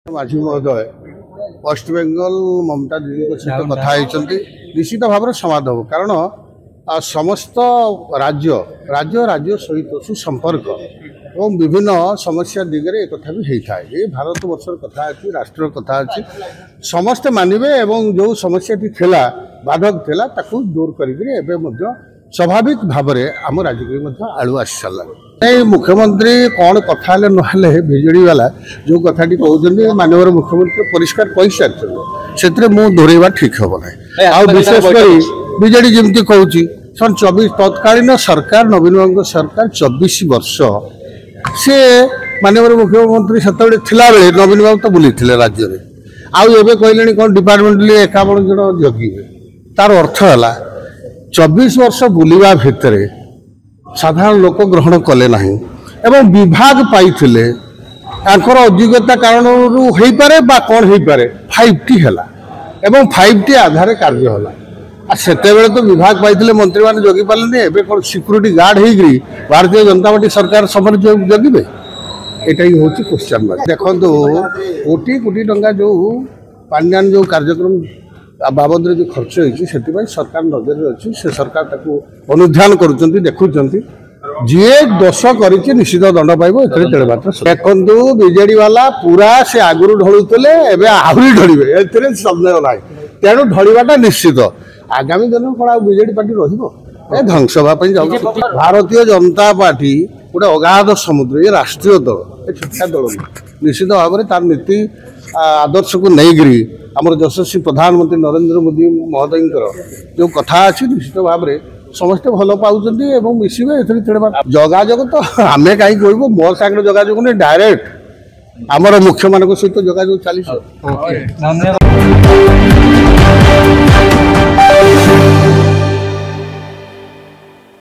माझी महोदय वेस्ट बेंगल ममता दीदी सहित कथा निश्चित भाव में समाधान हो कारण समस्त राज्य राज्य राज्य सहित सुसंपर्क और विभिन्न समस्या दिगरे एक कथा भी होता है। ये भारत वर्षर कथा अच्छी राष्ट्र कथा अच्छी समस्ते मानवे एवं जो समस्या थिला बाधक थिला ताकू दूर करके स्वाभाविक भाव में आम राज्य को आलु आसी सारा मुख्यमंत्री कौन कथा ना बिजेडी वाला जो कथा कहते माननीय मुख्यमंत्री परिष्कार कही सारी से मुझे दोहरवा ठीक हम ना आ विशेषकर बिजेडी जमी कहूँ सन 24 तत्कालीन सरकार नवीन बाबू सरकार 24 वर्ष से माननीय मुख्यमंत्री से बेले नवीन बाबू तो बुली राज्य में आउ कहले कौन डिपार्टमेंट 51 जन जगिए तार अर्थ है 24 वर्ष बुलवा भितर साधारण लोक ग्रहण कले ना एवं विभाग पाई अभिज्ञता कारण हो पारे बा कौन हो पारे 5T है एवं 5T आधार कार्य होला से तो विभाग पाई मंत्री मैंने जगी पारे एवं कौन सिक्यूरीटी गार्ड हो भारतीय जनता पार्टी सरकार समय जगिबे यहाँ ही हूँ क्वेश्चन मार्क। देखो कोटी कोटी टंका जो पांड्यान जो कार्यक्रम बाबद जो खर्च होती सरकार नजर अच्छी से सरकार अनुध्यान कर देखुं जी दोष कर निश्चित दंड पाइब ए मात्र देखो बीजेडी वाला पूरा से आगुरी ढलुले आहरी ढलिए ए सन्देह ना तेणु ढलवाटा निश्चित आगामी दिन कौन बीजेडी पार्टी रही ध्वंस हाँपाई जाऊँ भारतीय जनता पार्टी गोटे अगाध समुद्र ये राष्ट्रीय दल ये छोटा दल निश्चित भाव में तार नीति आदर्श को नहीं आमर यशस्वी प्रधानमंत्री नरेंद्र मोदी महोदय जो कथा अच्छी निश्चित भाव में समस्ते भल पाँच मिसवे जोगाजोग तो आम कहीं कहूँ मो सागर जोगाजोग नहीं डायरेक्ट आमर मुख्य मान सहित जोगाजोग चली।